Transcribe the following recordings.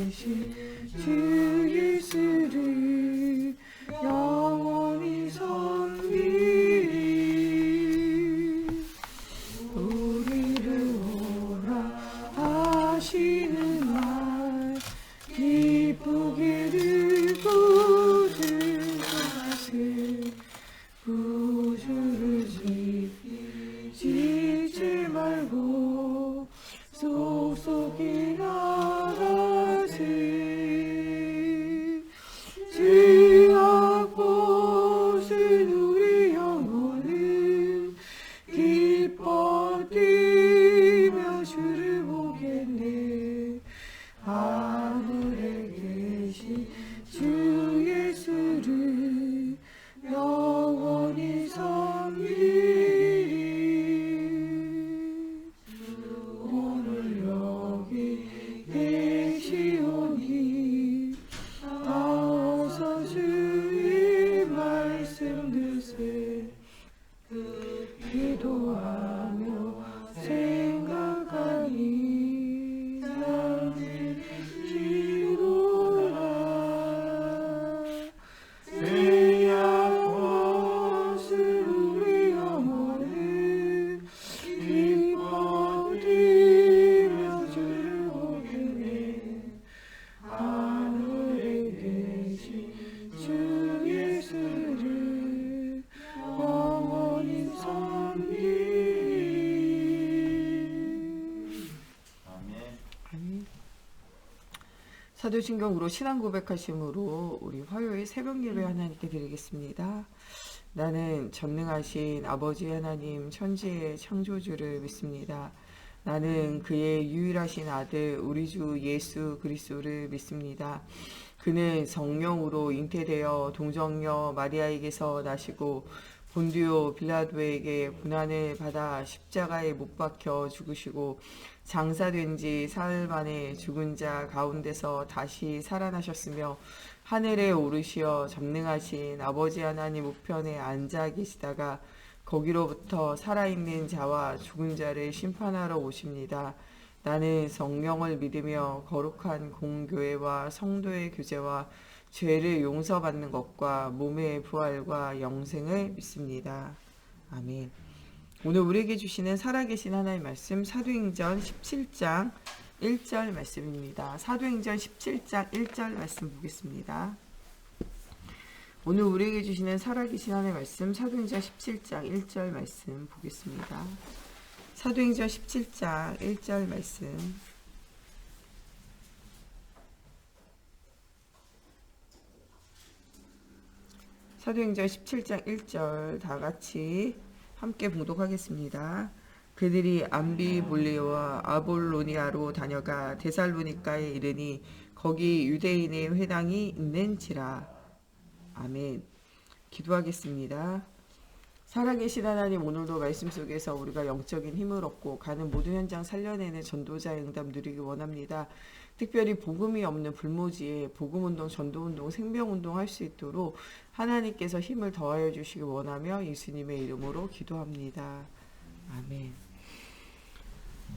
계신 주 예수를 영원히 섬기리. 우리를 오라 하시는 말 기쁘게 듣고 즐거워하세. 구주를 지지 말고 속속히 나가세. 죄악 벗은 우리 영혼은 기뻐 뛰며 주를 보겠네. 하늘에 계신 주 예수를 영원히 섬기리. 오늘 여기 계시오니 나와서 주의 말씀 듣세. 기도하며 생각하니 잠들지로라. 죄악 벗은 우리 영혼은 기뻐 뛰며 주를 보겠네. 하늘에 계신 주 예수를 영원히 섬기리. 아멘. 사도신경으로 신앙 고백하심으로 우리 화요일 새벽 예배 하나님께 드리겠습니다. 나는 전능하신 아버지 하나님 천지의 창조주를 믿습니다. 나는 그의 유일하신 아들 우리 주 예수 그리스도를 믿습니다. 그는 성령으로 잉태되어 동정녀 마리아에게서 나시고 본디오 빌라도에게 고난을 받아 십자가에 못 박혀 죽으시고 장사된 지 사흘 만에 죽은 자 가운데서 다시 살아나셨으며 하늘에 오르시어 전능하신 아버지 하나님 우편에 앉아 계시다가 거기로부터 살아있는 자와 죽은 자를 심판하러 오십니다. 나는 성령을 믿으며 거룩한 공교회와 성도의 교제와 죄를 용서받는 것과 몸의 부활과 영생을 믿습니다. 아멘. 오늘 우리에게 주시는 살아계신 하나님의 말씀 사도행전 17장 1절 말씀입니다. 사도행전 17장 1절 말씀 보겠습니다. 오늘 우리에게 주시는 살아계신 하나님의 말씀 사도행전 17장 1절 말씀 보겠습니다. 사도행전 17장 1절 말씀. 사도행전 17장 1절 다 같이 함께 봉독하겠습니다. 그들이 암비볼리와 아볼로니아로 다녀가 데살로니가에 이르니 거기 유대인의 회당이 있는지라. 아멘. 기도하겠습니다. 살아계신 하나님, 오늘도 말씀 속에서 우리가 영적인 힘을 얻고 가는 모든 현장 살려내는 전도자의 응답 누리기 원합니다. 특별히 복음이 없는 불모지에 복음운동, 전도운동, 생명운동 할 수 있도록 하나님께서 힘을 더하여 주시기 원하며 예수님의 이름으로 기도합니다. 아멘.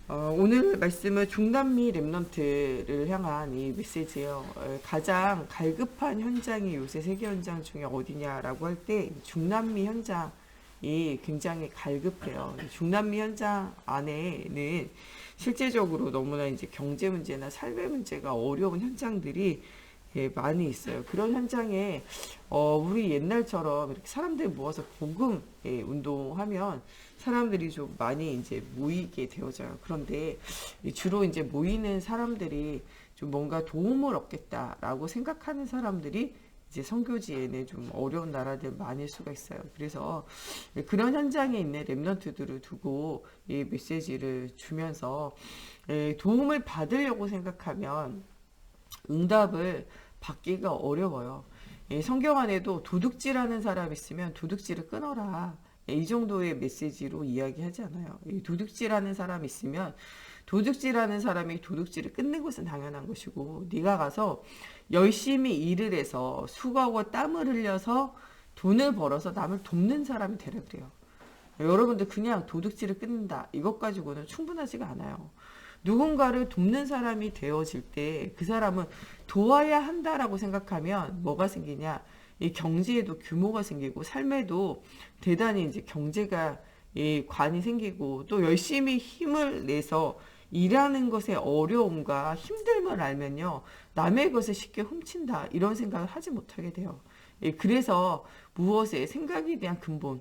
오늘 말씀은 중남미 렘넌트를 향한 이 메시지예요. 가장 갈급한 현장이 요새 세계 현장 중에 어디냐라고 할 때 중남미 현장이 굉장히 갈급해요. 중남미 현장 안에는 실제적으로 너무나 이제 경제 문제나 삶의 문제가 어려운 현장들이 많이 있어요. 그런 현장에 우리 옛날처럼 이렇게 사람들 모아서 복음 운동하면 사람들이 좀 많이 이제 모이게 되어져요. 그런데 주로 이제 모이는 사람들이 좀 뭔가 도움을 얻겠다라고 생각하는 사람들이 이제 선교지에는 좀 어려운 나라들 많을 수가 있어요. 그래서 그런 현장에 있는 렘넌트들을 두고 이 메시지를 주면서 도움을 받으려고 생각하면 응답을 받기가 어려워요. 성경 안에도 도둑질하는 사람 있으면 도둑질을 끊어라. 이 정도의 메시지로 이야기하지 않아요. 도둑질하는 사람 있으면 도둑질하는 사람이 도둑질을 끊는 것은 당연한 것이고, 네가 가서 열심히 일을 해서 수고하고 땀을 흘려서 돈을 벌어서 남을 돕는 사람이 되라 그래요. 여러분들 그냥 도둑질을 끊는다 이것 가지고는 충분하지가 않아요. 누군가를 돕는 사람이 되어질 때 그 사람은 도와야 한다라고 생각하면 뭐가 생기냐? 이 경제에도 규모가 생기고 삶에도 대단히 이제 경제가 이 관이 생기고 또 열심히 힘을 내서 일하는 것의 어려움과 힘듦을 알면요. 남의 것을 쉽게 훔친다. 이런 생각을 하지 못하게 돼요. 예, 그래서 무엇에 생각에 대한 근본.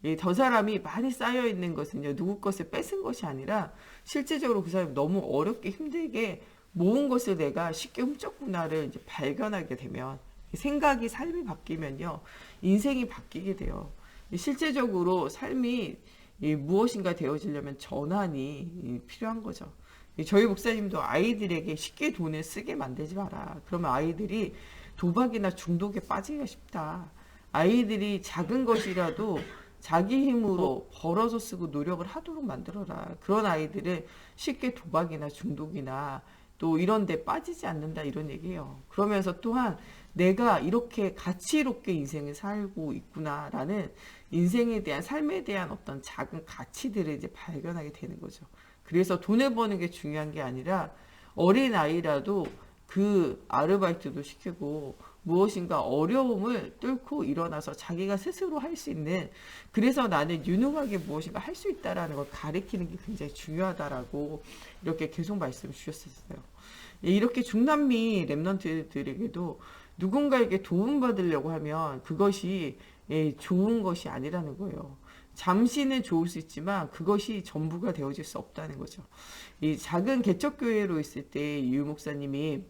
예, 저 사람이 많이 쌓여 있는 것은요. 누구 것을 뺏은 것이 아니라 실제적으로 그 사람이 너무 어렵게 힘들게 모은 것을 내가 쉽게 훔쳤구나를 이제 발견하게 되면 생각이 삶이 바뀌면요. 인생이 바뀌게 돼요. 실제적으로 삶이 무엇인가 되어지려면 전환이 필요한 거죠. 저희 목사님도 아이들에게 쉽게 돈을 쓰게 만들지 마라. 그러면 아이들이 도박이나 중독에 빠지기가 쉽다. 아이들이 작은 것이라도 자기 힘으로 벌어서 쓰고 노력을 하도록 만들어라. 그런 아이들은 쉽게 도박이나 중독이나 또 이런 데 빠지지 않는다 이런 얘기예요. 그러면서 또한 내가 이렇게 가치롭게 인생을 살고 있구나라는 인생에 대한 삶에 대한 어떤 작은 가치들을 이제 발견하게 되는 거죠. 그래서 돈을 버는 게 중요한 게 아니라 어린 아이라도 그 아르바이트도 시키고 무엇인가 어려움을 뚫고 일어나서 자기가 스스로 할 수 있는 그래서 나는 유능하게 무엇인가 할 수 있다라는 걸 가리키는 게 굉장히 중요하다라고 이렇게 계속 말씀 주셨었어요. 이렇게 중남미 랩런트들에게도 누군가에게 도움받으려고 하면 그것이 좋은 것이 아니라는 거예요. 잠시는 좋을 수 있지만 그것이 전부가 되어질 수 없다는 거죠. 이 작은 개척교회로 있을 때 유 목사님이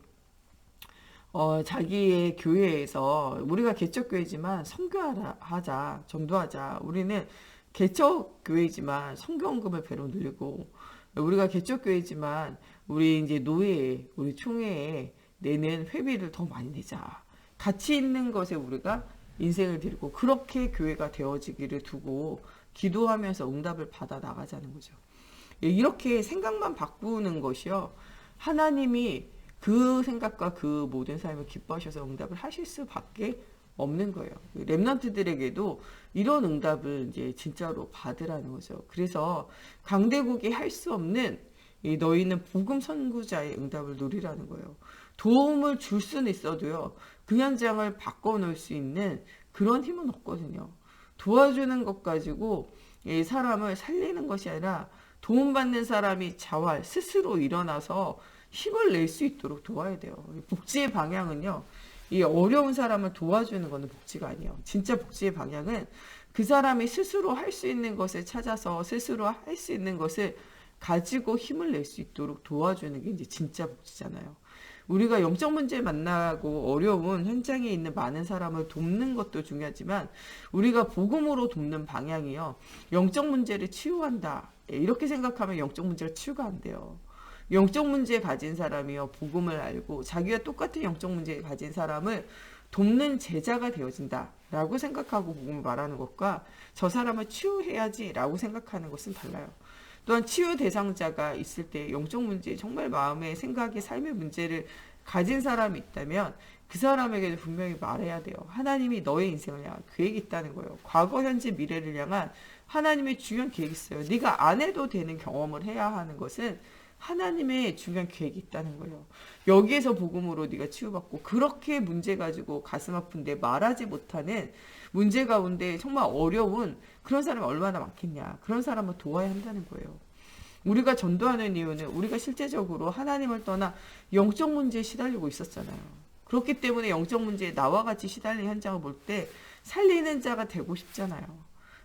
자기의 교회에서 우리가 개척교회지만 선교하자, 전도하자. 우리는 개척교회지만 선교헌금을 배로 늘리고 우리가 개척교회지만 우리 이제 노예에, 우리 총회에 내는 회비를 더 많이 내자. 가치 있는 것에 우리가 인생을 드리고 그렇게 교회가 되어지기를 두고 기도하면서 응답을 받아 나가자는 거죠. 이렇게 생각만 바꾸는 것이요. 하나님이 그 생각과 그 모든 삶을 기뻐하셔서 응답을 하실 수밖에 없는 거예요. 랩런트들에게도 이런 응답을 이제 진짜로 받으라는 거죠. 그래서 강대국이 할 수 없는 너희는 복음 선구자의 응답을 누리라는 거예요. 도움을 줄 수는 있어도요. 그 현장을 바꿔놓을 수 있는 그런 힘은 없거든요. 도와주는 것 가지고 이 사람을 살리는 것이 아니라 도움받는 사람이 자활, 스스로 일어나서 힘을 낼 수 있도록 도와야 돼요. 복지의 방향은요. 이 어려운 사람을 도와주는 것은 복지가 아니에요. 진짜 복지의 방향은 그 사람이 스스로 할 수 있는 것을 찾아서 스스로 할 수 있는 것을 가지고 힘을 낼 수 있도록 도와주는 게 이제 진짜 복지잖아요. 우리가 영적 문제 만나고 어려운 현장에 있는 많은 사람을 돕는 것도 중요하지만 우리가 복음으로 돕는 방향이요. 영적 문제를 치유한다. 이렇게 생각하면 영적 문제가 치유가 안 돼요. 영적 문제 가진 사람이요. 복음을 알고 자기와 똑같은 영적 문제 가진 사람을 돕는 제자가 되어진다. 라고 생각하고 복음을 말하는 것과 저 사람을 치유해야지 라고 생각하는 것은 달라요. 또한 치유 대상자가 있을 때 영적 문제, 정말 마음의 생각의 삶의 문제를 가진 사람이 있다면 그 사람에게도 분명히 말해야 돼요. 하나님이 너의 인생을 향한 계획이 있다는 거예요. 과거, 현재, 미래를 향한 하나님의 중요한 계획이 있어요. 네가 안 해도 되는 경험을 해야 하는 것은 하나님의 중요한 계획이 있다는 거예요. 여기에서 복음으로 네가 치유받고 그렇게 문제 가지고 가슴 아픈데 말하지 못하는 문제 가운데 정말 어려운 그런 사람이 얼마나 많겠냐. 그런 사람을 도와야 한다는 거예요. 우리가 전도하는 이유는 우리가 실제적으로 하나님을 떠나 영적 문제에 시달리고 있었잖아요. 그렇기 때문에 영적 문제에 나와 같이 시달리는 현장을 볼 때 살리는 자가 되고 싶잖아요.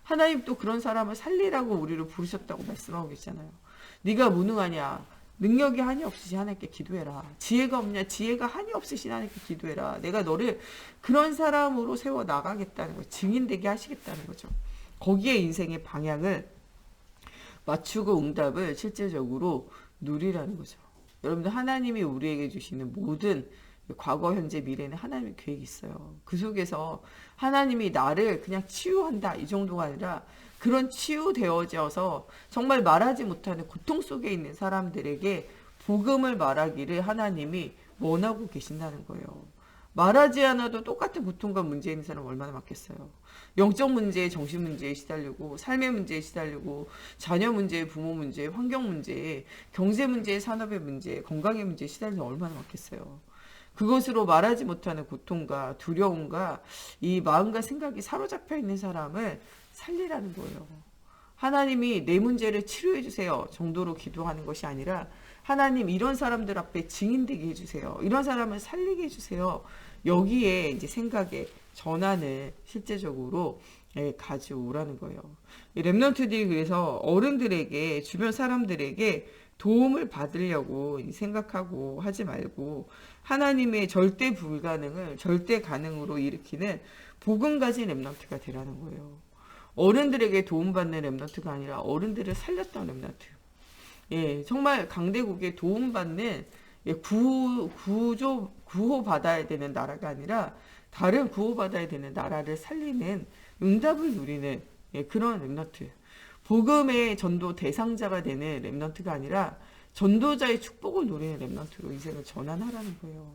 하나님 또 그런 사람을 살리라고 우리를 부르셨다고 말씀하고 계시잖아요. 네가 무능하냐? 능력이 한이 없으시 하나님께 기도해라. 지혜가 없냐? 지혜가 한이 없으신 하나님께 기도해라. 내가 너를 그런 사람으로 세워 나가겠다는 거예요. 증인되게 하시겠다는 거죠. 거기에 인생의 방향을 맞추고 응답을 실제적으로 누리라는 거죠. 여러분들 하나님이 우리에게 주시는 모든 과거, 현재, 미래는 하나님의 계획이 있어요. 그 속에서 하나님이 나를 그냥 치유한다 이 정도가 아니라 그런 치유되어져서 정말 말하지 못하는 고통 속에 있는 사람들에게 복음을 말하기를 하나님이 원하고 계신다는 거예요. 말하지 않아도 똑같은 고통과 문제 있는 사람 얼마나 많겠어요. 영적 문제, 정신 문제에 시달리고, 삶의 문제에 시달리고, 자녀 문제, 부모 문제, 환경 문제, 경제 문제, 산업의 문제, 건강의 문제에 시달리는 사람 얼마나 많겠어요. 그것으로 말하지 못하는 고통과 두려움과 이 마음과 생각이 사로잡혀 있는 사람을 살리라는 거예요. 하나님이 내 문제를 치료해 주세요 정도로 기도하는 것이 아니라 하나님 이런 사람들 앞에 증인되게 해주세요. 이런 사람을 살리게 해주세요. 여기에 이제 생각의 전환을 실제적으로 가져오라는 거예요. 이 렘넌트들이 그래서 어른들에게 주변 사람들에게 도움을 받으려고 생각하고 하지 말고 하나님의 절대 불가능을 절대 가능으로 일으키는 복음 가진 렘넌트가 되라는 거예요. 어른들에게 도움받는 렘넌트가 아니라 어른들을 살렸던 렘넌트. 예, 정말 강대국에 도움받는 구호받아야 되는 나라가 아니라 다른 구호받아야 되는 나라를 살리는 응답을 누리는 그런 렘넌트. 복음의 전도 대상자가 되는 렘넌트가 아니라 전도자의 축복을 누리는 렘넌트로 인생을 전환하라는 거예요.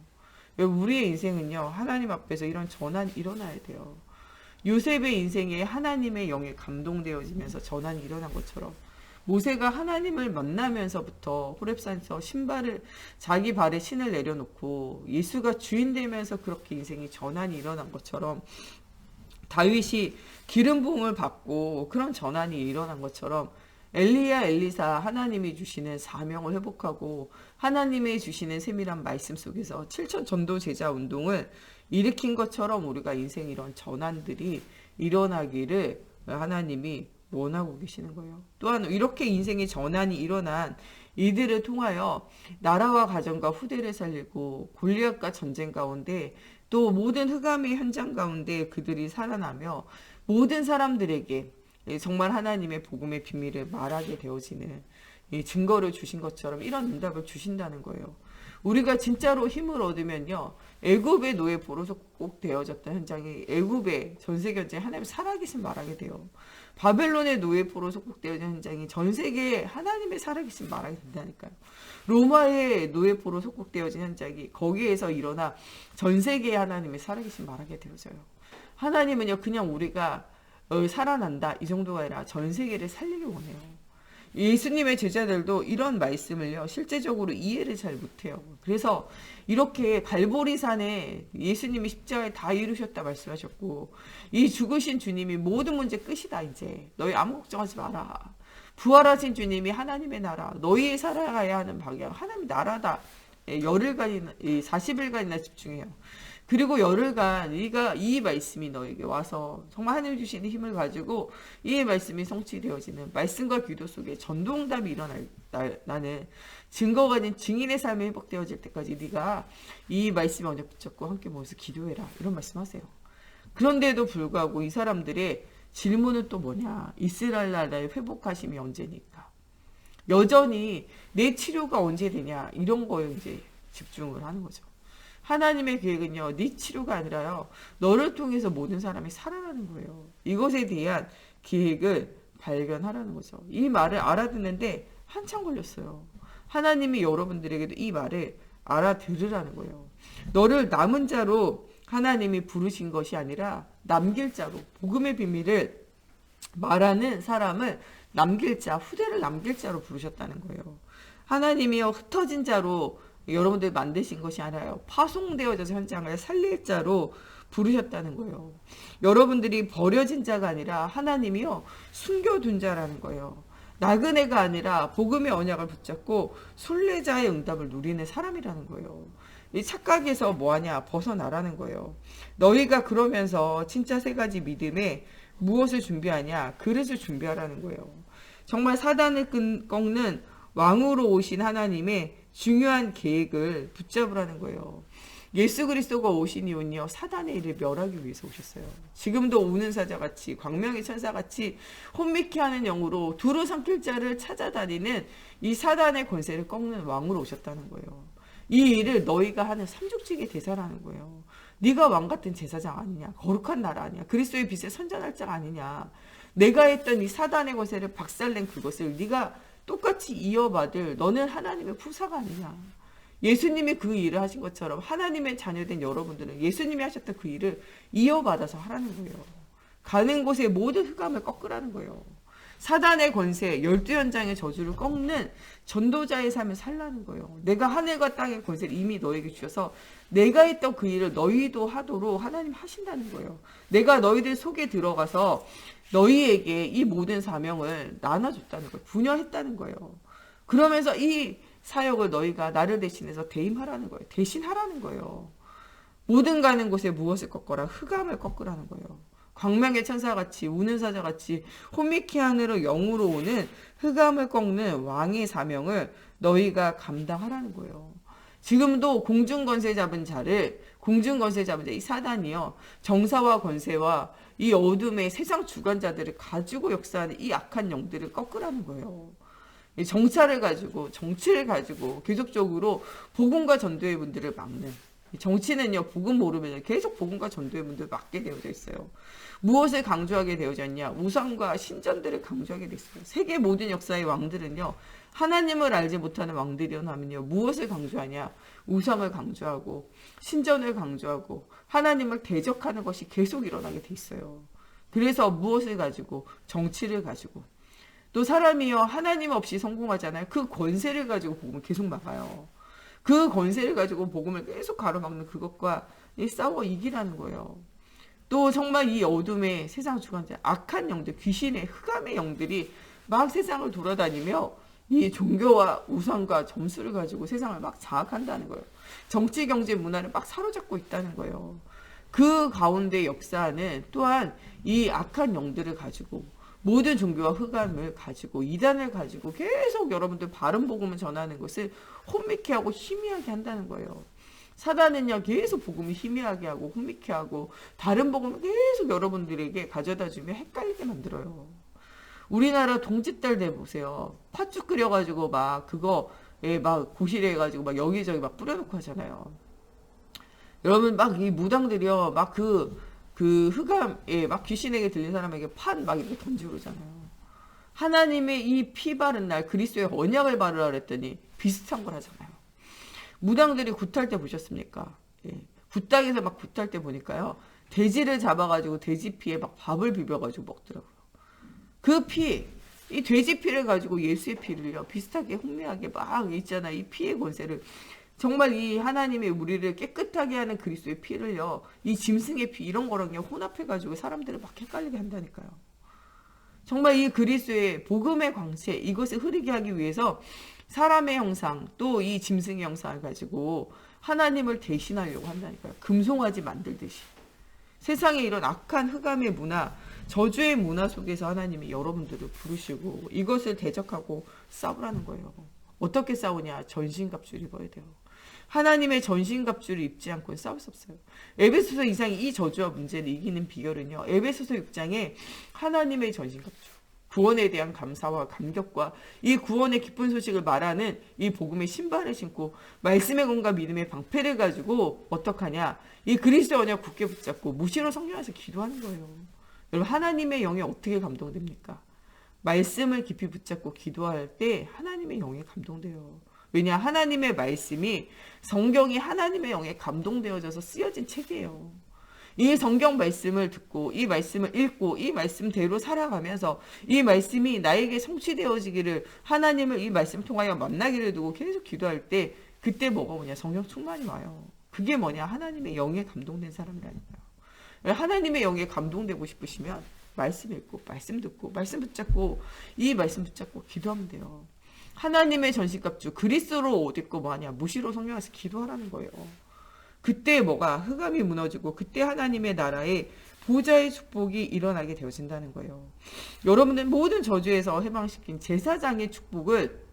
우리의 인생은요, 하나님 앞에서 이런 전환이 일어나야 돼요. 요셉의 인생에 하나님의 영에 감동되어지면서 전환이 일어난 것처럼 모세가 하나님을 만나면서부터 호렙산에서 자기 발에 신을 내려놓고 예수가 주인 되면서 그렇게 인생이 전환이 일어난 것처럼 다윗이 기름 부음을 받고 그런 전환이 일어난 것처럼 엘리야 엘리사 하나님이 주시는 사명을 회복하고 하나님이 주시는 세밀한 말씀 속에서 7천 전도 제자 운동을 일으킨 것처럼 우리가 인생 이런 전환들이 일어나기를 하나님이 원하고 계시는 거예요. 또한 이렇게 인생의 전환이 일어난 이들을 통하여 나라와 가정과 후대를 살리고 골리앗과 전쟁 가운데 또 모든 흑암의 현장 가운데 그들이 살아나며 모든 사람들에게 정말 하나님의 복음의 비밀을 말하게 되어지는 증거를 주신 것처럼 이런 응답을 주신다는 거예요. 우리가 진짜로 힘을 얻으면요, 애굽의 노예 포로속 되어졌던 현장이 애굽의 전세계전쟁 하나님 살아계신 말하게 돼요. 바벨론의 노예 포로 속국되어진 현장이 전 세계에 하나님의 살아계신 말하게 된다니까요. 로마의 노예 포로 속국되어진 현장이 거기에서 일어나 전 세계에 하나님의 살아계신 말하게 되어져요. 하나님은요, 그냥 우리가 살아난다 이 정도가 아니라 전 세계를 살리기 원해요. 예수님의 제자들도 이런 말씀을요, 실제적으로 이해를 잘 못해요. 그래서 이렇게 갈보리산에 예수님이 십자가에 다 이루셨다 말씀하셨고, 이 죽으신 주님이 모든 문제 끝이다, 이제. 너희 아무 걱정하지 마라. 부활하신 주님이 하나님의 나라, 너희 살아가야 하는 방향, 하나님의 나라다. 열흘간이나, 40일간이나 집중해요. 그리고 열흘간 네가 이 말씀이 너에게 와서 정말 하나님 주시는 힘을 가지고 이 말씀이 성취되어지는 말씀과 기도 속에 전도응답이 일어나는 증거가 아닌 증인의 삶이 회복되어질 때까지 네가 이 말씀에 언약 붙잡고 함께 모여서 기도해라, 이런 말씀하세요. 그런데도 불구하고 이 사람들의 질문은 또 뭐냐, 이스라엘 나라의 회복하심이 언제니까, 여전히 내 치료가 언제 되냐, 이런 거에 이제 집중을 하는 거죠. 하나님의 계획은요, 네 치료가 아니라요, 너를 통해서 모든 사람이 살아나는 거예요. 이것에 대한 계획을 발견하라는 거죠. 이 말을 알아듣는데 한참 걸렸어요. 하나님이 여러분들에게도 이 말을 알아들으라는 거예요. 너를 남은 자로 하나님이 부르신 것이 아니라 남길 자로, 복음의 비밀을 말하는 사람을 남길 자, 후대를 남길 자로 부르셨다는 거예요. 하나님이요, 흩어진 자로 여러분들 만드신 것이 아니라요, 파송되어져서 현장을 살릴 자로 부르셨다는 거예요. 여러분들이 버려진 자가 아니라 하나님이요, 숨겨둔 자라는 거예요. 나그네가 아니라 복음의 언약을 붙잡고 순례자의 응답을 누리는 사람이라는 거예요. 이 착각에서 뭐하냐, 벗어나라는 거예요. 너희가 그러면서 진짜 세 가지 믿음에 무엇을 준비하냐, 그릇을 준비하라는 거예요. 정말 사단을 꺾는 왕으로 오신 하나님의 중요한 계획을 붙잡으라는 거예요. 예수 그리스도가 오신 이유는요, 사단의 일을 멸하기 위해서 오셨어요. 지금도 우는 사자같이, 광명의 천사같이 혼미케 하는 영으로 두루 삼킬 자를 찾아다니는 이 사단의 권세를 꺾는 왕으로 오셨다는 거예요. 이 일을 너희가 하는 삼족직의 대사라는 거예요. 네가 왕 같은 제사장 아니냐, 거룩한 나라 아니냐, 그리스도의 빛에 선전할 자 아니냐, 내가 했던 이 사단의 권세를 박살낸 그것을 네가 똑같이 이어받을 너는 하나님의 후사가 아니냐, 예수님이 그 일을 하신 것처럼 하나님의 자녀된 여러분들은 예수님이 하셨던 그 일을 이어받아서 하라는 거예요. 가는 곳에 모든 흑암을 꺾으라는 거예요. 사단의 권세, 12연장의 저주를 꺾는 전도자의 삶을 살라는 거예요. 내가 하늘과 땅의 권세를 이미 너에게 주셔서 내가 했던 그 일을 너희도 하도록 하나님 하신다는 거예요. 내가 너희들 속에 들어가서 너희에게 이 모든 사명을 나눠줬다는 거예요. 분여했다는 거예요. 그러면서 이 사역을 너희가 나를 대신해서 대임하라는 거예요. 대신하라는 거예요. 모든 가는 곳에 무엇을 꺾어라? 흑암을 꺾으라는 거예요. 광명의 천사같이 우는 사자같이 혼미케 하늘로 영으로 오는 흑암을 꺾는 왕의 사명을 너희가 감당하라는 거예요. 지금도 공중권세 잡은 자를 공중권세 잡은 자 이 사단이요 정사와 권세와 이 어둠의 세상 주관자들을 가지고 역사하는 이 악한 영들을 꺾으라는 거예요. 정찰을 가지고 정치를 가지고 계속적으로 복음과 전도의 문들을 막는 정치는요 복음 모르면 계속 복음과 전도의 문들을 막게 되어져 있어요. 무엇을 강조하게 되어져 있냐? 우상과 신전들을 강조하게 돼 있어요. 세계 모든 역사의 왕들은요 하나님을 알지 못하는 왕들이라면요 무엇을 강조하냐? 우상을 강조하고 신전을 강조하고 하나님을 대적하는 것이 계속 일어나게 돼 있어요. 그래서 무엇을 가지고? 정치를 가지고 또 사람이요 하나님 없이 성공하잖아요. 그 권세를 가지고 복음을 계속 막아요. 그 권세를 가지고 복음을 계속 가로막는 그것과 싸워 이기라는 거예요. 또 정말 이 어둠의 세상 주관자 악한 영들 귀신의 흑암의 영들이 막 세상을 돌아다니며 이 종교와 우상과 점수를 가지고 세상을 막 장악한다는 거예요. 정치 경제 문화를 막 사로잡고 있다는 거예요. 그 가운데 역사는 또한 이 악한 영들을 가지고 모든 종교와 흑암을 가지고 이단을 가지고 계속 여러분들 바른 복음을 전하는 것을 혼미케 하고 희미하게 한다는 거예요. 사단은요 계속 복음을 희미하게 하고 혼미케 하고 다른 복음을 계속 여러분들에게 가져다 주며 헷갈리게 만들어요. 우리나라 동짓달 대 보세요. 팥죽 끓여가지고 막 그거에 막 고시래 해가지고 막 여기저기 막 뿌려놓고 하잖아요. 여러분 막 이 무당들이요 막 그 흑암에 막 귀신에게 들린 사람에게 판 막 이렇게 던지고 그러잖아요. 하나님의 이 피 바른 날 그리스도의 언약을 바르라 그랬더니 비슷한 걸 하잖아요. 무당들이 굿할 때 보셨습니까? 예. 굿당에서 막 굿할 때 보니까요. 돼지를 잡아가지고 돼지 피에 막 밥을 비벼가지고 먹더라고요. 그 피, 이 돼지 피를 가지고 예수의 피를요. 비슷하게 혼미하게 막 있잖아. 이 피의 권세를 정말 이 하나님의 우리를 깨끗하게 하는 그리스도의 피를요. 이 짐승의 피 이런 거랑요. 혼합해가지고 사람들을 막 헷갈리게 한다니까요. 정말 이 그리스도의 복음의 광채 이것을 흐르게 하기 위해서 사람의 형상 또 이 짐승의 형상을 가지고 하나님을 대신하려고 한다니까요. 금송아지 만들듯이. 세상에 이런 악한 흑암의 문화 저주의 문화 속에서 하나님이 여러분들을 부르시고 이것을 대적하고 싸우라는 거예요. 어떻게 싸우냐? 전신갑주를 입어야 돼요. 하나님의 전신갑주를 입지 않고는 싸울 수 없어요. 에베소서 2장이 이 저주와 문제를 이기는 비결은요. 에베소서 6장에 하나님의 전신갑주, 구원에 대한 감사와 감격과 이 구원의 기쁜 소식을 말하는 이 복음의 신발을 신고 말씀의 건과 믿음의 방패를 가지고 어떡하냐. 이 그리스도의 언약 굳게 붙잡고 무시로 성령에서 기도하는 거예요. 여러분 하나님의 영에 어떻게 감동됩니까? 말씀을 깊이 붙잡고 기도할 때 하나님의 영에 감동돼요. 왜냐? 하나님의 말씀이 성경이 하나님의 영에 감동되어져서 쓰여진 책이에요. 이 성경 말씀을 듣고 이 말씀을 읽고 이 말씀대로 살아가면서 이 말씀이 나에게 성취되어지기를 하나님을 이 말씀 통하여 만나기를 두고 계속 기도할 때 그때 뭐가 오냐? 성령 충만이 와요. 그게 뭐냐? 하나님의 영에 감동된 사람이라니까요. 하나님의 영에 감동되고 싶으시면 말씀 읽고 말씀 듣고 말씀 붙잡고 이 말씀 붙잡고 기도하면 돼요. 하나님의 전신갑주 그리스도로 옷 입고 뭐하냐? 무시로 성령에서 기도하라는 거예요. 그때 뭐가 흑암이 무너지고 그때 하나님의 나라에 보좌의 축복이 일어나게 되어진다는 거예요. 여러분은 모든 저주에서 해방시킨 제사장의 축복을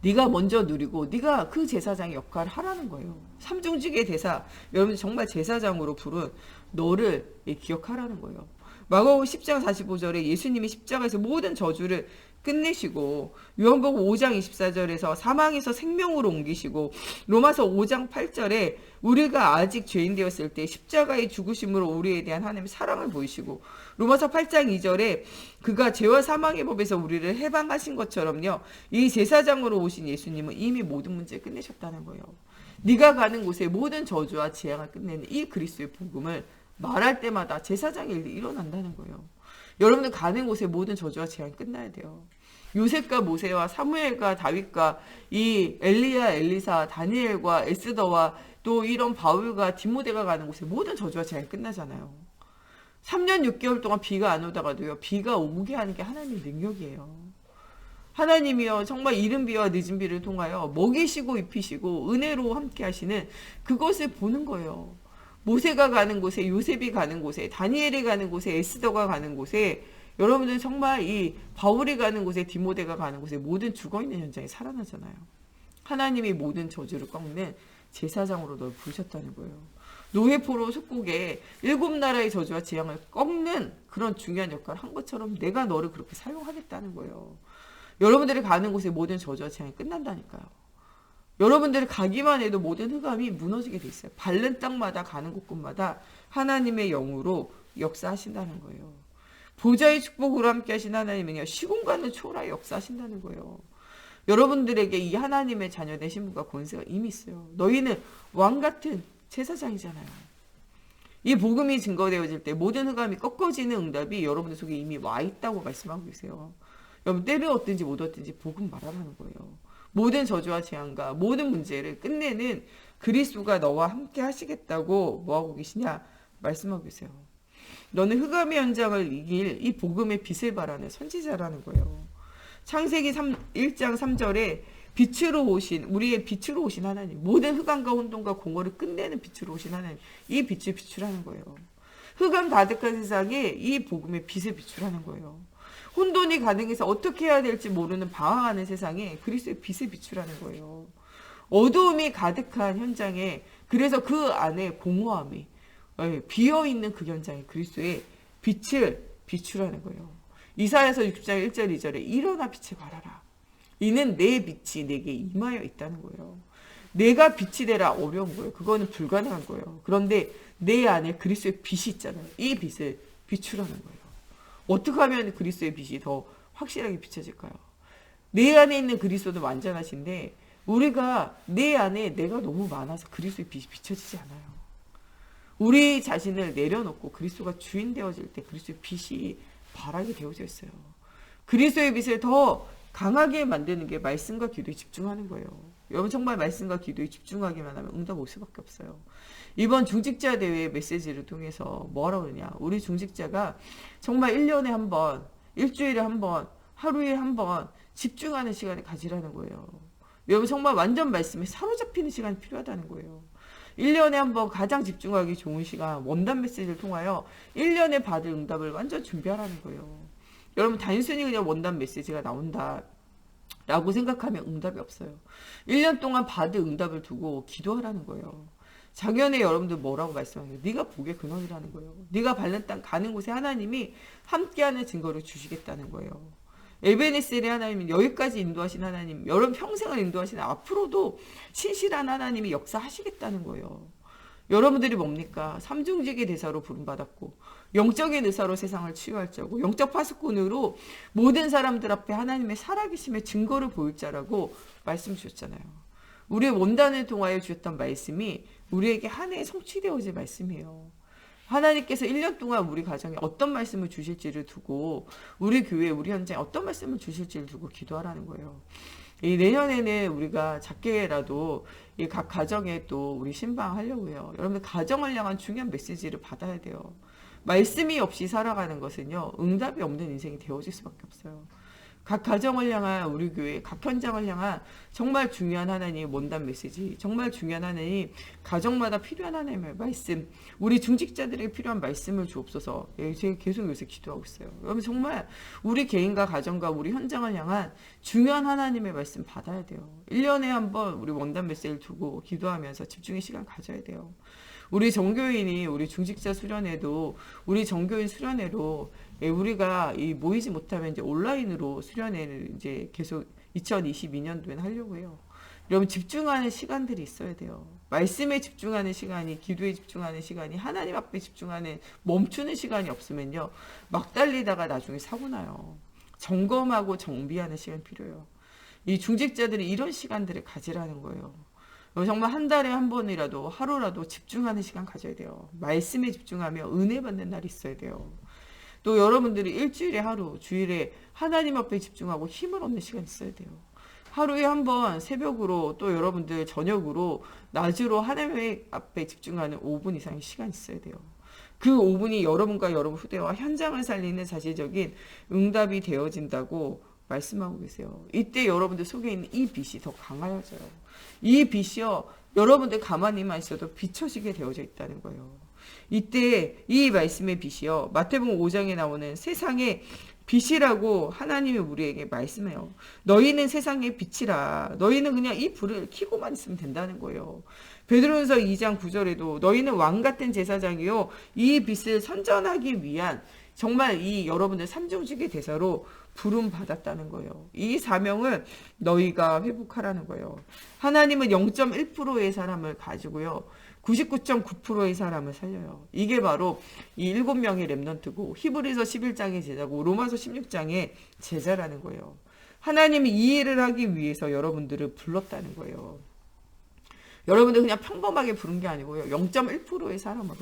네가 먼저 누리고 네가 그 제사장의 역할을 하라는 거예요. 삼중직의 대사 여러분 정말 제사장으로 부른 너를 기억하라는 거예요. 마가복음 10장 45절에 예수님이 십자가에서 모든 저주를 끝내시고, 요한복음 5장 24절에서 사망에서 생명으로 옮기시고, 로마서 5장 8절에 우리가 아직 죄인 되었을 때 십자가의 죽으심으로 우리에 대한 하나님의 사랑을 보이시고, 로마서 8장 2절에 그가 죄와 사망의 법에서 우리를 해방하신 것처럼요, 이 제사장으로 오신 예수님은 이미 모든 문제를 끝내셨다는 거예요. 네가 가는 곳에 모든 저주와 재앙을 끝내는 이 그리스도의 복음을 말할 때마다 제사장의 일이 일어난다는 거예요. 여러분들 가는 곳에 모든 저주와 재앙이 끝나야 돼요. 요셉과 모세와 사무엘과 다윗과 이 엘리야, 엘리사, 다니엘과 에스더와 또 이런 바울과 디모데가 가는 곳에 모든 저주와 재앙이 끝나잖아요. 3년 6개월 동안 비가 안 오다가도요, 비가 오게 하는 게 하나님의 능력이에요. 하나님이요, 정말 이른 비와 늦은 비를 통하여 먹이시고 입히시고 은혜로 함께 하시는 그것을 보는 거예요. 모세가 가는 곳에, 요셉이 가는 곳에, 다니엘이 가는 곳에, 에스더가 가는 곳에, 여러분들 정말 이 바울이 가는 곳에, 디모데가 가는 곳에 모든 죽어있는 현장이 살아나잖아요. 하나님이 모든 저주를 꺾는 제사장으로 널 부르셨다는 거예요. 노회포로 속국에 7나라의 저주와 재앙을 꺾는 그런 중요한 역할을 한 것처럼 내가 너를 그렇게 사용하겠다는 거예요. 여러분들이 가는 곳에 모든 저주와 재앙이 끝난다니까요. 여러분들이 가기만 해도 모든 흑암이 무너지게 돼 있어요. 밟는 땅마다 가는 곳곳마다 하나님의 영으로 역사하신다는 거예요. 보좌의 축복으로 함께 하신 하나님은요, 시공간을 초월하여 역사하신다는 거예요. 여러분들에게 이 하나님의 자녀된 신분과 권세가 이미 있어요. 너희는 왕같은 제사장이잖아요. 이 복음이 증거되어질 때 모든 흑암이 꺾어지는 응답이 여러분들 속에 이미 와 있다고 말씀하고 계세요. 여러분, 때를 얻든지 못 얻든지 복음 말하라는 거예요. 모든 저주와 재앙과 모든 문제를 끝내는 그리스도가 너와 함께 하시겠다고 뭐하고 계시냐 말씀하고 계세요. 너는 흑암의 현장을 이길 이 복음의 빛을 발하는 선지자라는 거예요. 창세기 1장 3절에 빛으로 오신, 우리의 빛으로 오신 하나님, 모든 흑암과 혼돈과 공허를 끝내는 빛으로 오신 하나님, 이 빛을 비추라는 거예요. 흑암 가득한 세상에 이 복음의 빛을 비추라는 거예요. 혼돈이 가득해서 어떻게 해야 될지 모르는 방황하는 세상에 그리스도의 빛을 비추라는 거예요. 어두움이 가득한 현장에, 그래서 그 안에 공허함이 비어있는 그 현장에 그리스도의 빛을 비추라는 거예요. 이사야서 60장 1절 2절에 일어나 빛을 발하라. 이는 내 빛이 내게 임하여 있다는 거예요. 내가 빛이 되라 어려운 거예요. 그거는 불가능한 거예요. 그런데 내 안에 그리스도의 빛이 있잖아요. 이 빛을 비추라는 거예요. 어떻게 하면 그리스도의 빛이 더 확실하게 비춰질까요? 내 안에 있는 그리스도도 완전하신데 우리가 내 안에 내가 너무 많아서 그리스도의 빛이 비춰지지 않아요. 우리 자신을 내려놓고 그리스도가 주인 되어질 때 그리스도의 빛이 발하게 되어져 있어요. 그리스도의 빛을 더 강하게 만드는 게 말씀과 기도에 집중하는 거예요. 여러분 정말 말씀과 기도에 집중하기만 하면 응답 올 수밖에 없어요. 이번 중직자 대회 메시지를 통해서 뭐라고 그러냐, 우리 중직자가 정말 1년에 한 번, 일주일에 한 번, 하루에 한 번 집중하는 시간을 가지라는 거예요. 여러분 정말 완전 말씀에 사로잡히는 시간이 필요하다는 거예요. 1년에 한 번 가장 집중하기 좋은 시간, 원단 메시지를 통하여 1년에 받을 응답을 완전 준비하라는 거예요. 여러분 단순히 그냥 원단 메시지가 나온다 라고 생각하면 응답이 없어요. 1년 동안 받을 응답을 두고 기도하라는 거예요. 작년에 여러분들 뭐라고 말씀하세요? 네가 복의 근원이라는 거예요. 네가 밟는 땅 가는 곳에 하나님이 함께하는 증거를 주시겠다는 거예요. 에베네셀의 하나님은 여기까지 인도하신 하나님, 여러분 평생을 인도하시는 앞으로도 신실한 하나님이 역사하시겠다는 거예요. 여러분들이 뭡니까? 삼중직의 대사로 부름받았고 영적인 의사로 세상을 치유할 자고 영적 파수꾼으로 모든 사람들 앞에 하나님의 살아계심의 증거를 보일 자라고 말씀 주셨잖아요. 우리의 원단을 통하여 주셨던 말씀이 우리에게 한 해에 성취되어질 말씀이에요. 하나님께서 1년 동안 우리 가정에 어떤 말씀을 주실지를 두고, 우리 교회, 우리 현장에 어떤 말씀을 주실지를 두고 기도하라는 거예요. 이 내년에는 우리가 작게라도 이 각 가정에 또 우리 신방하려고 해요. 여러분들 가정을 향한 중요한 메시지를 받아야 돼요. 말씀이 없이 살아가는 것은요, 응답이 없는 인생이 되어질 수밖에 없어요. 각 가정을 향한 우리 교회, 각 현장을 향한 정말 중요한 하나님의 원단 메시지, 정말 중요한 하나님, 가정마다 필요한 하나님의 말씀, 우리 중직자들에게 필요한 말씀을 주옵소서. 제가 계속 요새 기도하고 있어요. 여러분 정말 우리 개인과 가정과 우리 현장을 향한 중요한 하나님의 말씀 받아야 돼요. 1년에 한 번 우리 원단 메시지를 두고 기도하면서 집중의 시간 가져야 돼요. 우리 정교인이 우리 중직자 수련회도 우리 정교인 수련회로 우리가 모이지 못하면 이제 온라인으로 수련회를 이제 계속 2022년도에는 하려고 해요. 여러분 집중하는 시간들이 있어야 돼요. 말씀에 집중하는 시간이, 기도에 집중하는 시간이, 하나님 앞에 집중하는 멈추는 시간이 없으면요, 막 달리다가 나중에 사고 나요. 점검하고 정비하는 시간 필요해요. 이 중직자들이 이런 시간들을 가지라는 거예요. 정말 한 달에 한 번이라도 하루라도 집중하는 시간 가져야 돼요. 말씀에 집중하며 은혜 받는 날이 있어야 돼요. 또 여러분들이 일주일에 하루, 주일에 하나님 앞에 집중하고 힘을 얻는 시간 있어야 돼요. 하루에 한 번 새벽으로, 또 여러분들 저녁으로, 낮으로 하나님 앞에 집중하는 5분 이상의 시간이 있어야 돼요. 그 5분이 여러분과 여러분 후대와 현장을 살리는 사실적인 응답이 되어진다고 말씀하고 계세요. 이때 여러분들 속에 있는 이 빛이 더 강하여져요. 이 빛이요, 여러분들 가만히만 있어도 비춰지게 되어져 있다는 거예요. 이때 이 말씀의 빛이요, 마태복음 5장에 나오는 세상의 빛이라고 하나님이 우리에게 말씀해요. 너희는 세상의 빛이라. 너희는 그냥 이 불을 켜고만 있으면 된다는 거예요. 베드로전서 2장 9절에도 너희는 왕 같은 제사장이요, 이 빛을 선전하기 위한 정말 이 여러분들 삼중직의 대사로 부름 받았다는 거예요. 이 사명을 너희가 회복하라는 거예요. 하나님은 0.1%의 사람을 가지고요, 99.9%의 사람을 살려요. 이게 바로 이 7명의 렘넌트고, 히브리서 11장의 제자고, 로마서 16장의 제자라는 거예요. 하나님이 이 일을 하기 위해서 여러분들을 불렀다는 거예요. 여러분들 그냥 평범하게 부른 게 아니고요, 0.1%의 사람으로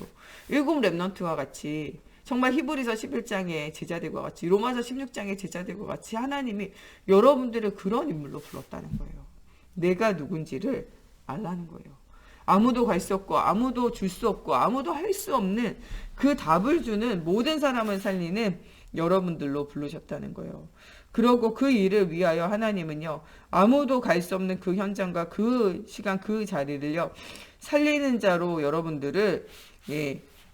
7 렘넌트와 같이, 정말 히브리서 11장의 제자들과 같이, 로마서 16장의 제자들과 같이 하나님이 여러분들을 그런 인물로 불렀다는 거예요. 내가 누군지를 알라는 거예요. 아무도 갈 수 없고, 아무도 줄 수 없고, 아무도 할 수 없는 그 답을 주는, 모든 사람을 살리는 여러분들로 부르셨다는 거예요. 그러고 그 일을 위하여 하나님은요, 아무도 갈 수 없는 그 현장과 그 시간, 그 자리를요, 살리는 자로 여러분들을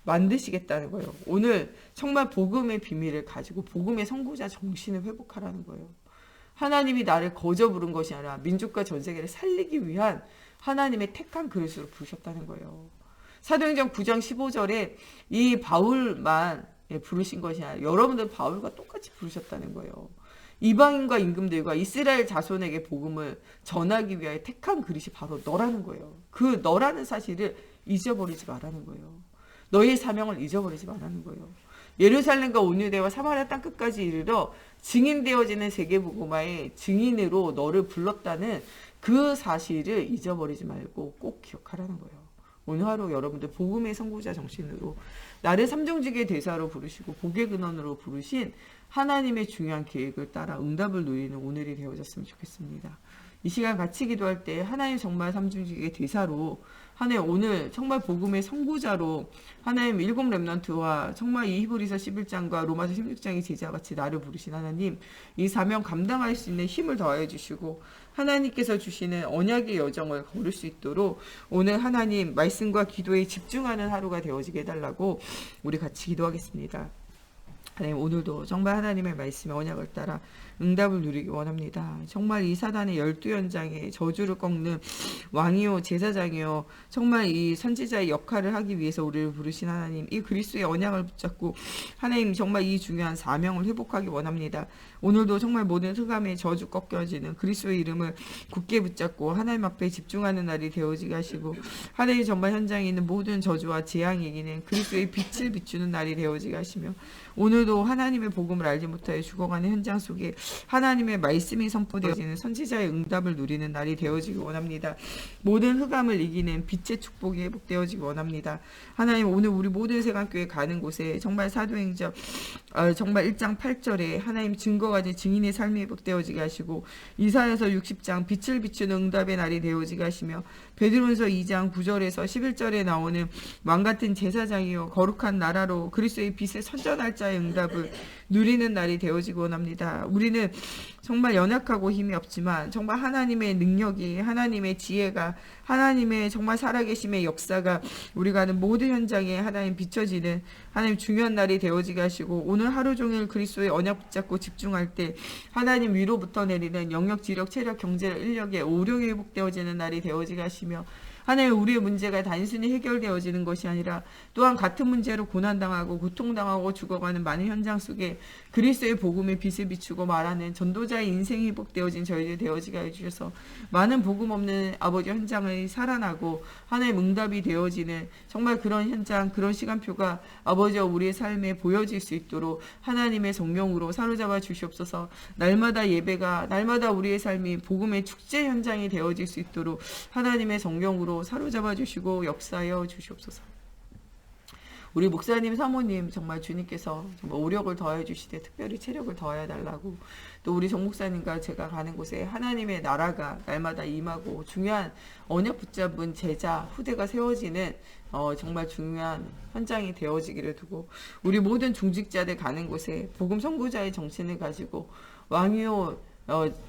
만드시겠다는 거예요. 오늘 정말 복음의 비밀을 가지고 복음의 선구자 정신을 회복하라는 거예요. 하나님이 나를 거저 부른 것이 아니라 민족과 전 세계를 살리기 위한 하나님의 택한 그릇으로 부르셨다는 거예요. 사도행전 9장 15절에 이 바울만 부르신 것이 아니라 여러분들 바울과 똑같이 부르셨다는 거예요. 이방인과 임금들과 이스라엘 자손에게 복음을 전하기 위하여 택한 그릇이 바로 너라는 거예요. 그 너라는 사실을 잊어버리지 말라는 거예요. 너의 사명을 잊어버리지 말라는 거예요. 예루살렘과 온 유대와 사마리아 땅끝까지 이르러 증인되어지는 세계복음화의 증인으로 너를 불렀다는 그 사실을 잊어버리지 말고 꼭 기억하라는 거예요. 오늘 하루 여러분들 복음의 선구자 정신으로 나를 삼중직의 대사로 부르시고 복의 근원으로 부르신 하나님의 중요한 계획을 따라 응답을 누리는 오늘이 되어졌으면 좋겠습니다. 이 시간 같이 기도할 때 하나님 정말 삼중직의 대사로, 하나님 오늘 정말 복음의 선구자로 하나님 7 렘넌트와 정말 이 히브리서 11장과 로마서 16장의 제자같이 나를 부르신 하나님, 이 사명 감당할 수 있는 힘을 더하여 주시고 하나님께서 주시는 언약의 여정을 걸을 수 있도록 오늘 하나님 말씀과 기도에 집중하는 하루가 되어지게 해달라고 우리 같이 기도하겠습니다. 하나님 오늘도 정말 하나님의 말씀의 언약을 따라 응답을 누리기 원합니다. 정말 이 사단의 12연장에 저주를 꺾는 왕이요 제사장이요 정말 이 선지자의 역할을 하기 위해서 우리를 부르신 하나님, 이 그리스도의 언약을 붙잡고 하나님 정말 이 중요한 사명을 회복하기 원합니다. 오늘도 정말 모든 흑암의 저주 꺾여지는 그리스도의 이름을 굳게 붙잡고 하나님 앞에 집중하는 날이 되어지게 하시고, 하나님 정말 현장에 있는 모든 저주와 재앙이 이기는 그리스도의 빛을 비추는 날이 되어지게 하시며, 오늘도 하나님의 복음을 알지 못하여 죽어가는 현장 속에 하나님의 말씀이 선포되어지는 선지자의 응답을 누리는 날이 되어지기 원합니다. 모든 흑암을 이기는 빛의 축복이 회복되어지기 원합니다. 하나님 오늘 우리 모든 세관교회 가는 곳에 정말 사도행전 정말 1장 8절에 하나님 증거가 된 증인의 삶이 회복되어지게 하시고, 이사야서 60장 빛을 비추는 응답의 날이 되어지게 하시며, 베드로전서 2장 9절에서 11절에 나오는 왕같은 제사장이요 거룩한 나라로 그리스도의 빛을 선전할 자의 응답을 누리는 날이 되어지기 원합니다. 우리는 정말 연약하고 힘이 없지만 정말 하나님의 능력이, 하나님의 지혜가, 하나님의 정말 살아계심의 역사가 우리가 하는 모든 현장에 하나님 비춰지는 하나님 중요한 날이 되어지게 하시고, 오늘 하루 종일 그리스도의 언약 붙잡고 집중할 때 하나님 위로부터 내리는 영역, 지력, 체력, 경제력, 인력의 오력이 회복되어지는 날이 되어지게 하시며, 하나님, 우리의 문제가 단순히 해결되어지는 것이 아니라 또한 같은 문제로 고난당하고 고통당하고 죽어가는 많은 현장 속에 그리스도의 복음의 빛을 비추고 말하는 전도자의 인생이 회복되어진 저희들 되어지게 해주셔서 많은 복음 없는 아버지 현장을 살아나고 하나님 응답이 되어지는 정말 그런 현장, 그런 시간표가 아버지와 우리의 삶에 보여질 수 있도록 하나님의 성령으로 사로잡아 주시옵소서. 날마다 예배가, 날마다 우리의 삶이 복음의 축제 현장이 되어질 수 있도록 하나님의 성령으로 사로잡아 주시고 역사하여 주시옵소서. 우리 목사님, 사모님 정말 주님께서 정말 오력을 더해 주시되 특별히 체력을 더해 달라고, 또 우리 정 목사님과 제가 가는 곳에 하나님의 나라가 날마다 임하고 중요한 언약 붙잡은 제자 후대가 세워지는 정말 중요한 현장이 되어지기를 두고, 우리 모든 중직자들 가는 곳에 복음 선구자의 정신을 가지고 왕이요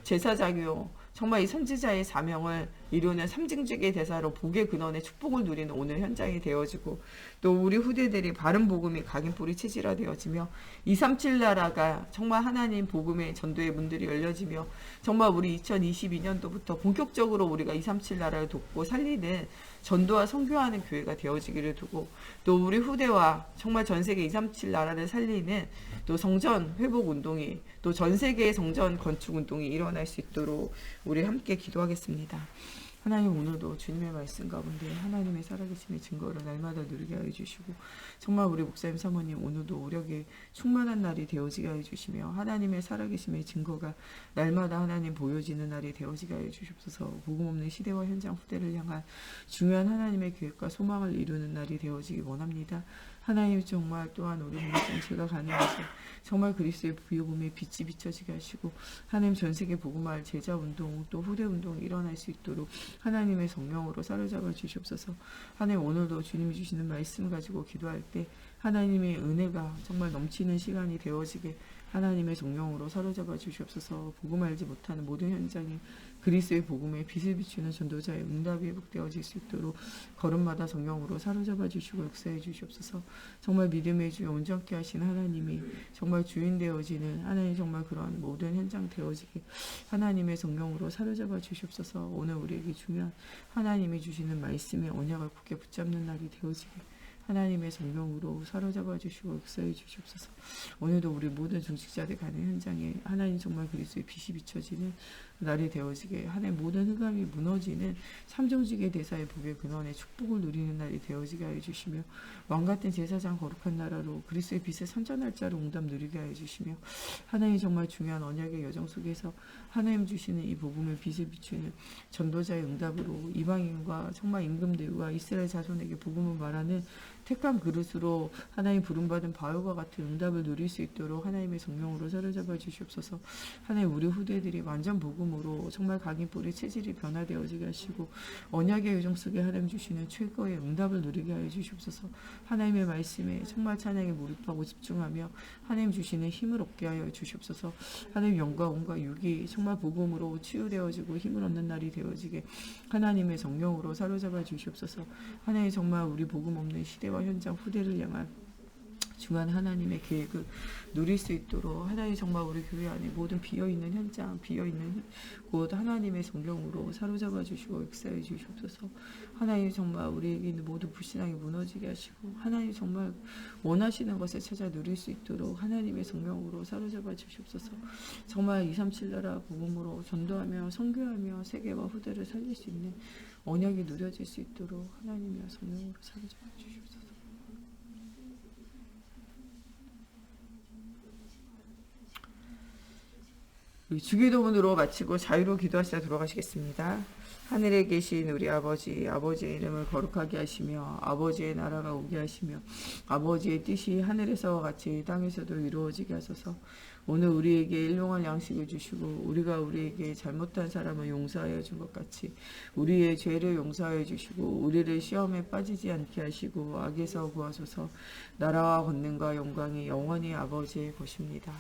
제사장이요 정말 이 선지자의 사명을 이루는 삼징직의 대사로 복의 근원의 축복을 누리는 오늘 현장이 되어지고, 또 우리 후대들이 바른 복음이 각인뿌리 체질화되어지며 237 나라가 정말 하나님 복음의 전도의 문들이 열려지며 정말 우리 2022년도부터 본격적으로 우리가 237 나라를 돕고 살리는 전도와 선교하는 교회가 되어지기를 두고, 또 우리 후대와 정말 전 세계 237 나라를 살리는 또 성전 회복 운동이, 또 전 세계의 성전 건축 운동이 일어날 수 있도록 우리 함께 기도하겠습니다. 하나님, 오늘도 주님의 말씀 가운데 하나님의 살아계심의 증거를 날마다 누리게 하여 주시고, 정말 우리 목사님, 사모님 오늘도 오력에 충만한 날이 되어지게 하여 주시며 하나님의 살아계심의 증거가 날마다 하나님 보여지는 날이 되어지게 하여 주시옵소서. 복음 없는 시대와 현장 후대를 향한 중요한 하나님의 계획과 소망을 이루는 날이 되어지기 원합니다. 하나님, 정말 또한 우리 목사님 제가 가는 곳에 정말 그리스도의 복음의 빛이 비춰지게 하시고 하나님 전 세계 복음화할 제자 운동 또 후대 운동이 일어날 수 있도록 하나님의 성령으로 사로잡아 주시옵소서. 하나님, 오늘도 주님이 주시는 말씀 가지고 기도할 때 하나님의 은혜가 정말 넘치는 시간이 되어지게 하나님의 성령으로 사로잡아 주시옵소서. 복음 알지 못하는 모든 현장이 그리스도의 복음에 빛을 비추는 전도자의 응답이 회복되어질 수 있도록 걸음마다 성령으로 사로잡아 주시고 역사해 주시옵소서. 정말 믿음의 주여 온전케 하신 하나님이 정말 주인 되어지는 하나님, 정말 그러한 모든 현장 되어지게 하나님의 성령으로 사로잡아 주시옵소서. 오늘 우리에게 중요한 하나님이 주시는 말씀의 언약을 굳게 붙잡는 날이 되어지게 하나님의 성령으로 사로잡아 주시고 역사해 주시옵소서. 오늘도 우리 모든 중직자들 가는 현장에 하나님 정말 그리스도의 빛이 비춰지는 날이 되어지게 하나님 모든 흑암이 무너지는 삼정직의 대사의 복의 근원의 축복을 누리는 날이 되어지게 하여 주시며 왕같은 제사장 거룩한 나라로 그리스도의 빛의 선전할 자로 응답 누리게 하여 주시며 하나님 정말 중요한 언약의 여정 속에서 하나님 주시는 이 복음의 빛을 비추는 전도자의 응답으로 이방인과 정말 임금들과 이스라엘 자손에게 복음을 말하는 택한 그릇으로 하나님 부름받은 바울과 같은 응답을 누릴 수 있도록 하나님의 성령으로 사로잡아 주시옵소서. 하나님, 우리 후대들이 완전 복음으로 정말 각인뿌리 체질이 변화되어지게 하시고 언약의 요정 속에 하나님 주시는 최고의 응답을 누리게 하여 주시옵소서. 하나님의 말씀에 정말 찬양에 몰입하고 집중하며 하나님 주시는 힘을 얻게 하여 주시옵소서. 하나님, 영과 온과 육이 정말 복음으로 치유되어지고 힘을 얻는 날이 되어지게 하나님의 성령으로 사로잡아 주시옵소서. 하나님, 정말 우리 복음 없는 시대와 현장 후대를 향한 중요한 하나님의 계획을 누릴 수 있도록 하나님 정말 우리 교회 안에 모든 비어있는 현장, 비어있는 곳 하나님의 성령으로 사로잡아 주시고 역사해 주시옵소서. 하나님 정말 우리에게 있는 모든 불신앙이 무너지게 하시고 하나님 정말 원하시는 것을 찾아 누릴 수 있도록 하나님의 성령으로 사로잡아 주시옵소서. 정말 237 나라 복음으로 전도하며 선교하며 세계와 후대를 살릴 수 있는 언약이 누려질 수 있도록 하나님의 성령으로 사로잡아 주시옵소서. 주기도문으로 마치고 자유로 기도하시다 돌아가시겠습니다. 하늘에 계신 우리 아버지, 아버지의 이름을 거룩하게 하시며 아버지의 나라가 오게 하시며 아버지의 뜻이 하늘에서와 같이 땅에서도 이루어지게 하소서. 오늘 우리에게 일용할 양식을 주시고 우리가 우리에게 잘못한 사람을 용서하여 준 것 같이 우리의 죄를 용서하여 주시고 우리를 시험에 빠지지 않게 하시고 악에서 구하소서. 나라와 권능과 영광이 영원히 아버지의 것입니다.